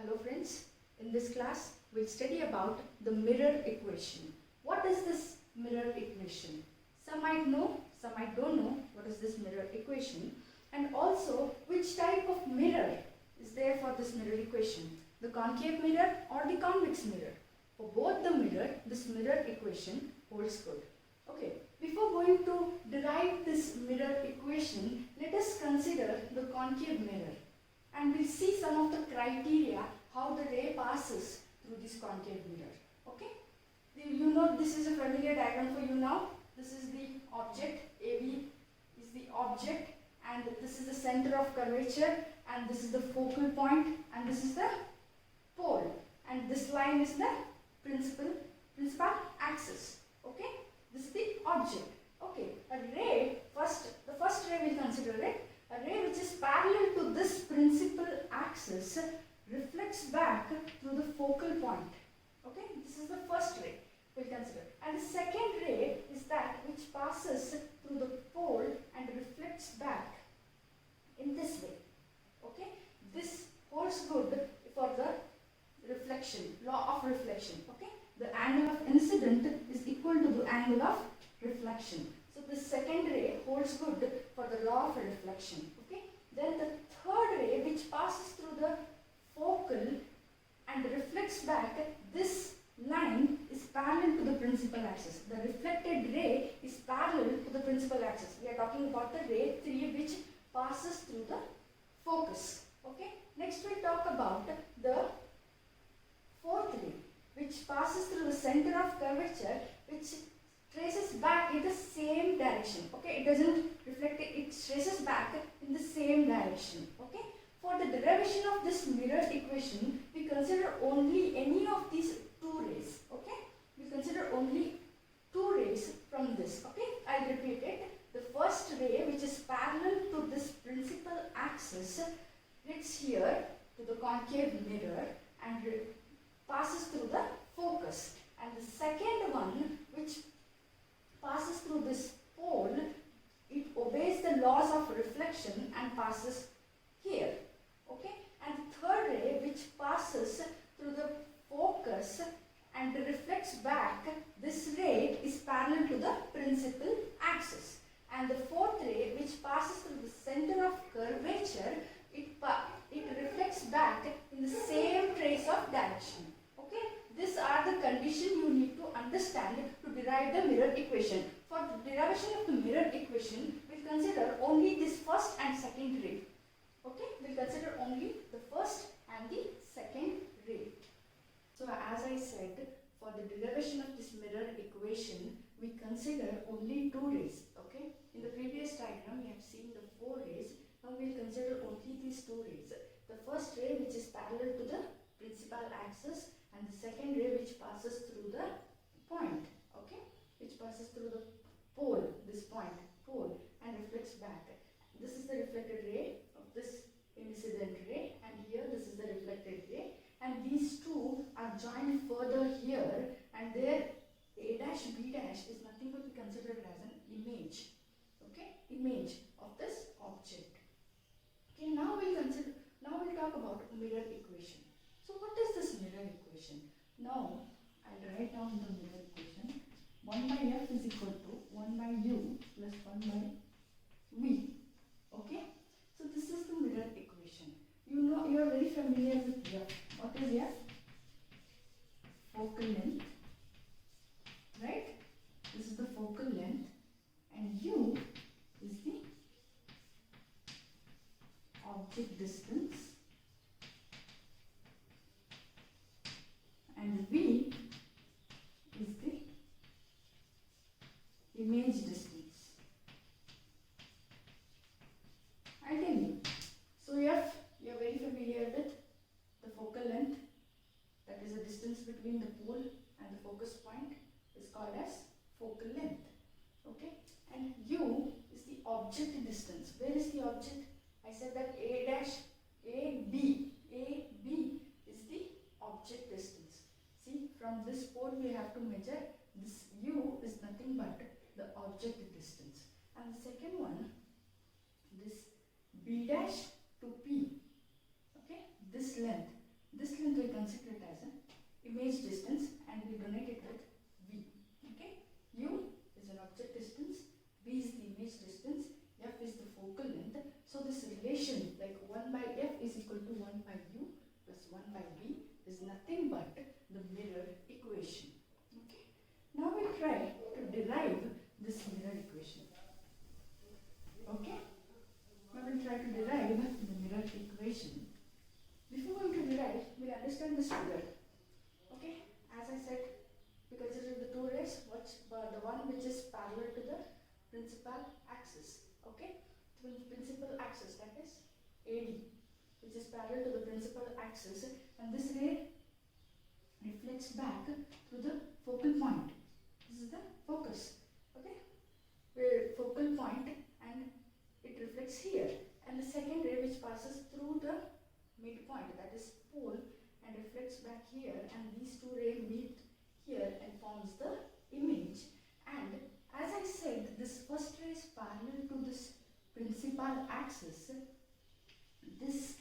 Hello friends, in this class we'll study about the mirror equation. What is this mirror equation? Some might know, some might don't know what is this mirror equation, and also which type of mirror is there for this mirror equation, the concave mirror or the convex mirror. For both the mirror, this mirror equation holds good. Okay, before going to derive this mirror equation, let us consider the concave mirror. And we'll see some of the criteria how the ray passes through this concave mirror. Okay? You know this is a familiar diagram for you now. This is the object, AB is the object, and this is the center of curvature, and this is the focal point, and this is the pole, and this line is the principal axis. Okay? This is the object. Okay, a ray, the first ray we'll consider it. A ray which is parallel to this principal axis reflects back through the focal point. Okay, this is the first ray we'll consider. And the second ray is that which passes through the pole and reflects back in this way. Okay, this holds good for the reflection, law of reflection. Okay, the angle of incident is equal to the angle of reflection. So the second ray holds good for the law of reflection. Okay. Then the third ray which passes through the focal and reflects back, this line is parallel to the principal axis. The reflected ray is parallel to the principal axis. We are talking about the ray 3 which passes through the focus. Okay. Next we talk about the fourth ray which passes through the center of curvature, which traces back in the same direction. Okay, it doesn't reflect it, it traces back in the same direction. Okay, for the derivation of this mirror equation, we consider only any of these two rays. Okay, we consider only two rays from this. Okay, I'll repeat it. The first ray, which is parallel to this principal axis, hits here to the concave mirror and passes through the focus. And the second one, which passes through this pole, it obeys the laws of reflection and passes here. Okay, and the third ray which passes through the focus and reflects back, this ray is parallel to the principal axis. And the fourth ray which passes through the center of curvature, it reflects back in the same trace of direction. Okay, these are the conditions you need to understand to derive the mirror equation. For the derivation of the mirror equation, we'll consider only this first and second ray. Okay, we'll consider only the first and the second ray. So as I said, for the derivation of this mirror equation, we consider only two rays. Okay, in the previous diagram we have seen the four rays. Now we'll consider only these two rays. The first ray which is parallel to the principal axis, and the second ray which passes through the point, okay, which passes through the pole, this point, pole, and reflects back. This is the reflected ray of this incident ray, and here this is the reflected ray, and these two are joined further here, and their A dash B dash is nothing but we consider it as an image, okay, image of this object. Okay, now we'll talk about mirror equation. So what is this mirror equation? Now I'll write down the mirror equation. 1 by f is equal to 1 by u plus 1 by v. Okay? So this is the mirror equation. You know, you are very familiar with f. What is f? Focal length. Right? This is the focal length, and u is the object distance, and v is the image distance. I tell you. So f, you are very familiar with the focal length, that is the distance between the pole and the focus point, is called as focal length. Okay, and u is the object distance. Where is the object? I said that AB is the object distance. See, from this pole we have to measure. This u is nothing but the object distance. And the second one, this B dash to P. Okay, this length image distance and we denote it with V. Okay, U is an object distance, V is the image distance, F is the focal length. So this relation like 1 by F is equal to 1 by U plus 1 by V is nothing but the mirror equation. Okay, now we try to derive this mirror equation. Okay, now we'll try to derive the mirror equation. Before going to derive, we'll understand this figure. Okay, as I said, we consider the two rays, the one which is parallel to the principal axis. Okay, the principal axis, that is AD, which is parallel to the principal axis, and this ray reflects back to the focal point. This is the focus. Okay, where focal point, and it reflects here. And the second ray which passes through the midpoint, that is pole, and reflects back here, and these two rays meet here and forms the image. And as I said, this first ray is parallel to this principal axis. This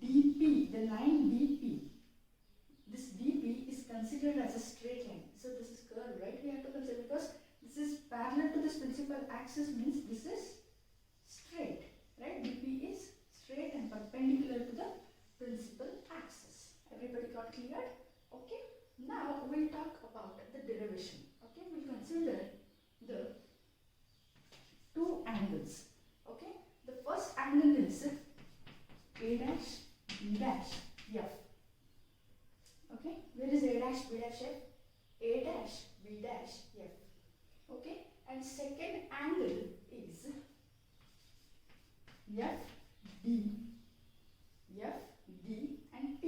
DP, the line DP, this DP is considered as a straight line. So this is curved, right? We have to consider, because this is parallel to this principal axis means this is straight, right? DP is straight and perpendicular to the principal axis. Everybody got cleared? Okay. Now we'll talk about the derivation. Okay, we'll consider the two angles. Okay, the first angle is A dash B dash F. Okay, where is A dash B dash F? A dash B dash F. Okay, and second angle is F D and P.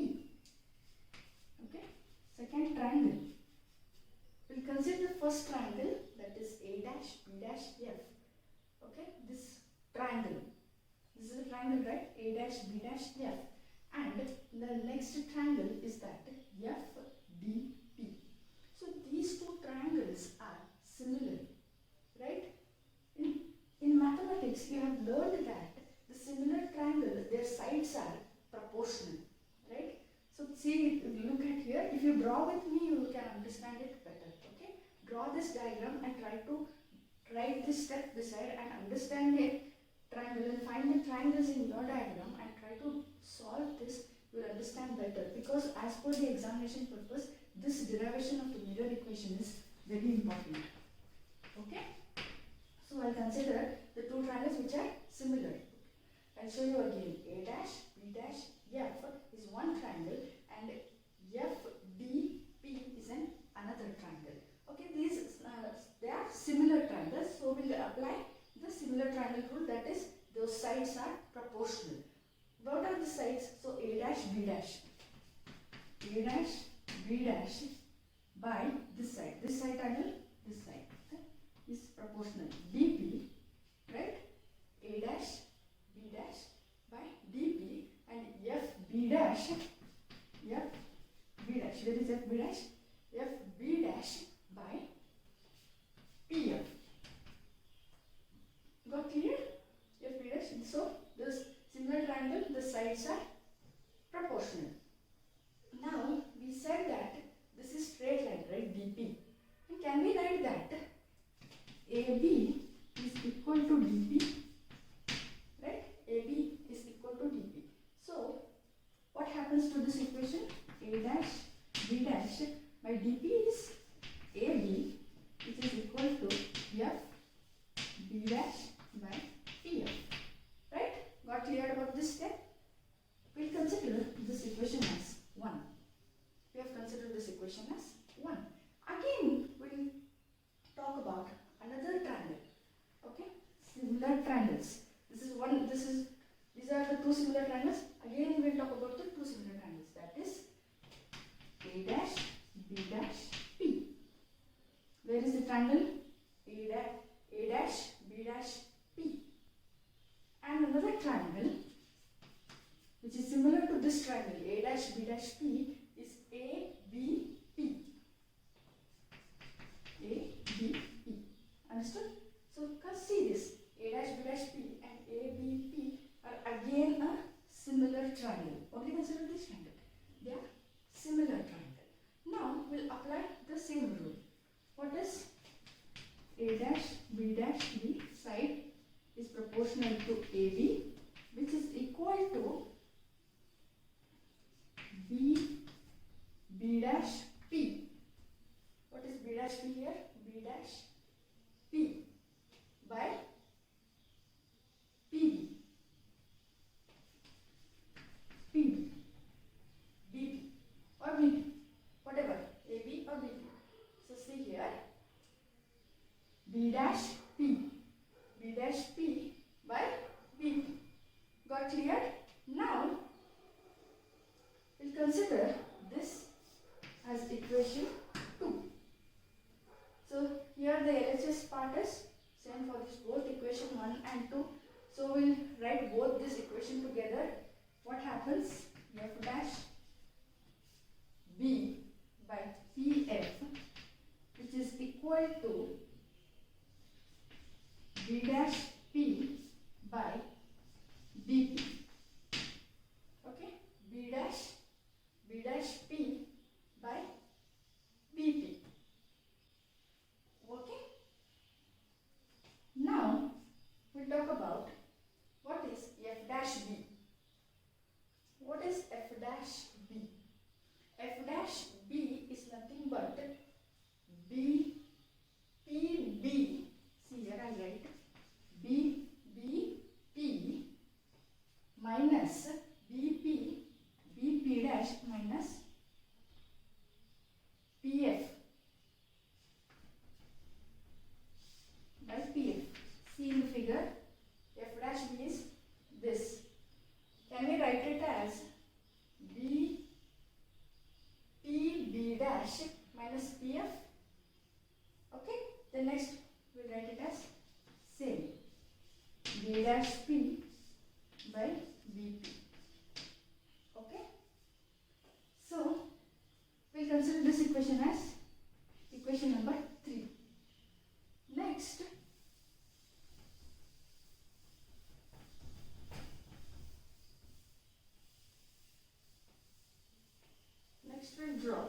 Okay, second triangle. We'll consider the first triangle, that is A dash B dash F. Okay, this triangle. This is a triangle, right? A dash B dash F. And the next triangle is that F D P. So these two triangles are similar, right? In mathematics, you have learned that the similar triangles, their sides are proportional, right? So see, look at here. If you draw with me, you can understand it better. Okay? Draw this diagram and try to write this step beside and understand a triangle and find the triangles in your diagram and try to solve this. You will understand better, because as per the examination purpose, this derivation of the mirror equation is very important. Okay? So I'll consider the two triangles which are similar. I'll show you again. A dash B dash F is one triangle and F D P is another triangle. Okay, these they are similar triangles, so we'll apply the similar triangle rule, that is those sides are proportional. What are the sides? So A dash B dash. A dash B dash by this side triangle, this side, okay, is proportional. DP, right? A dash B dash by DP, and F B dash, F B dash, where is F B dash? F B dash by PF. Got clear? F B dash. So this similar triangle, the sides are proportional. Now we said that this is straight line, right? DP. And can we write that AB is equal to DP? Right? AB is equal to DP. So what happens to this equation? A dash B dash by DP is AB, which is equal to F B dash by PF. Right? Got clear about this step? We'll consider this equation as 1. We have considered this equation as 1. Again, we'll talk about another triangle. Okay? Similar triangles. These are the two similar triangles. Again, we'll talk about the two similar triangles. That is A dash B dash P. Where is the triangle? A dash B dash P. And another triangle which is similar to this triangle, A dash B dash P, is A B P. A B P. Understood? So see this. A dash B dash P and A B P are again a similar triangle. Only consider this triangle. They are similar triangle. Now we'll apply the same rule. What is A dash B dash B side is proportional to AB, which is equal to B dash P. What is B dash P here? B dash P by PB. PB, BP or BP, whatever, AB or BP. So see here, B dash P by BP. Got clear? Now we'll consider this as equation 2. So here the LHS part is same for this both equation 1 and 2. So we'll write both this equation together. What happens? F dash B by PF, which is equal to B dash P by BP. Okay, B dash P by BP. Okay. Now we'll talk about what is F dash B. What is F dash B? F dash B is nothing but B P B. See here I write B B P minus B P B P dash minus P F by P F. See in the figure, F dash B is this. Can we write it as B P B dash minus P F? Okay. Then next we'll write it as same B dash P by BP. Okay. So we'll consider this equation as equation number 3. Next, we'll draw.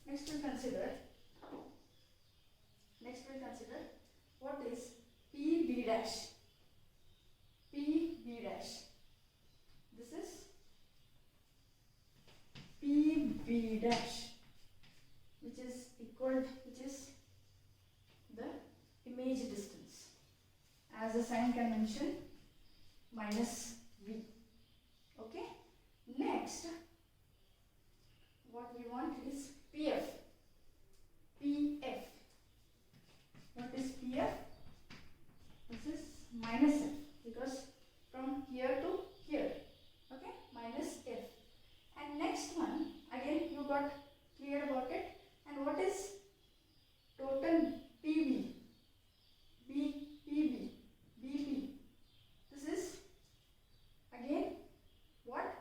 Next we'll consider what is PB dash. PB dash. This is PB dash, which is the image distance. As the sign convention, minus V. Okay. Next, what we want is PF. PF. What is PF? This is minus F, because from here to here. Okay, minus F. And next one, again you got clear about it. And what is total PB? PB, BP. This is again what?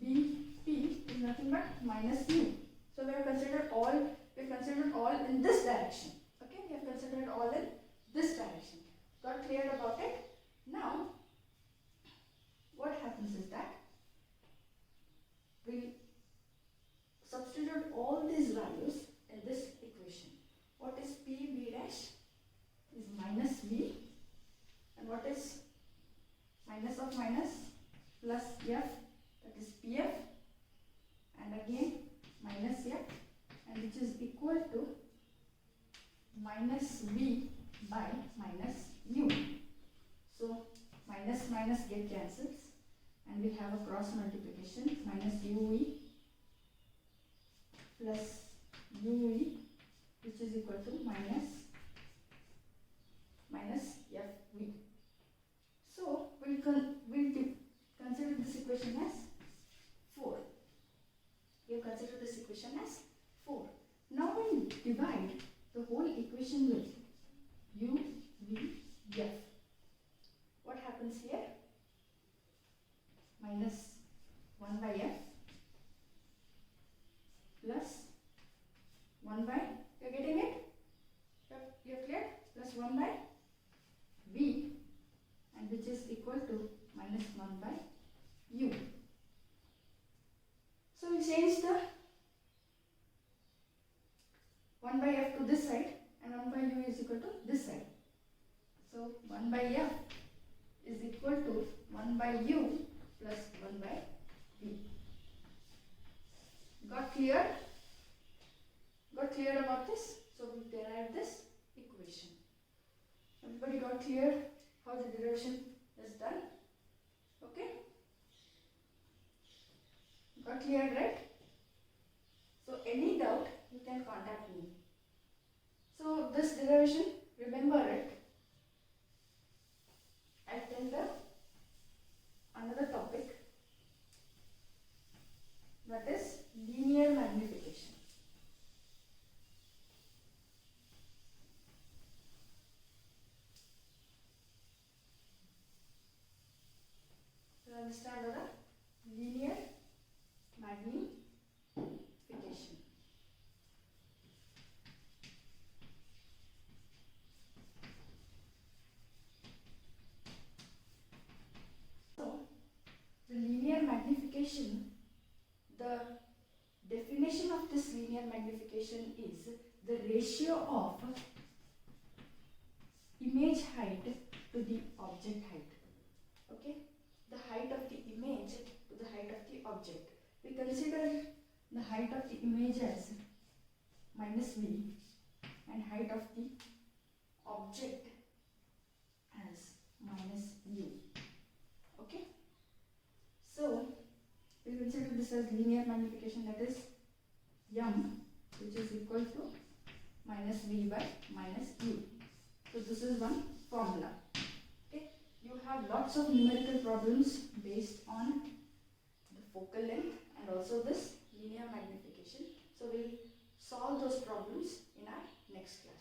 BP is nothing but minus U. So we have considered all in this direction. Okay, we have considered all in this direction. Got clear about it? Now, what happens is that we substitute all these values in this equation. What is PB dash is minus V, and what is minus of minus plus F, that is PF, and again minus F, and which is equal to minus V by minus U. So minus minus get cancels, and we have a cross multiplication, minus UV plus UV, which is equal to minus FV. So we'll consider this equation as 4. We have considered this equation as 4. Now we'll divide the whole equation with U, V, F. What happens here? Minus 1 by F plus 1 by, you're getting it? You're clear? Plus 1 by V, and which is equal to minus 1 by U. So we'll change the 1 by f to this side and 1 by u is equal to this side. So 1 by f is equal to 1 by u plus 1 by v. Got clear? Got clear about this? So we derive this equation. Everybody got clear how the derivation is done? Okay? Got clear, right? So any doubt you can contact me. So this derivation, remember it. I'll tell another topic, that is linear magnification. You understand the linear magnification. So the linear magnification, the definition of this linear magnification is the ratio of image height to the object height. Okay? The height of the image to the height of the object. We consider the height of the image as minus v and height of the object as minus u. Okay? So we consider this as linear magnification, that is m, which is equal to minus v by minus u. So this is one formula. Okay? You have lots of numerical problems based on the focal length and also this linear magnification. So we'll solve those problems in our next class.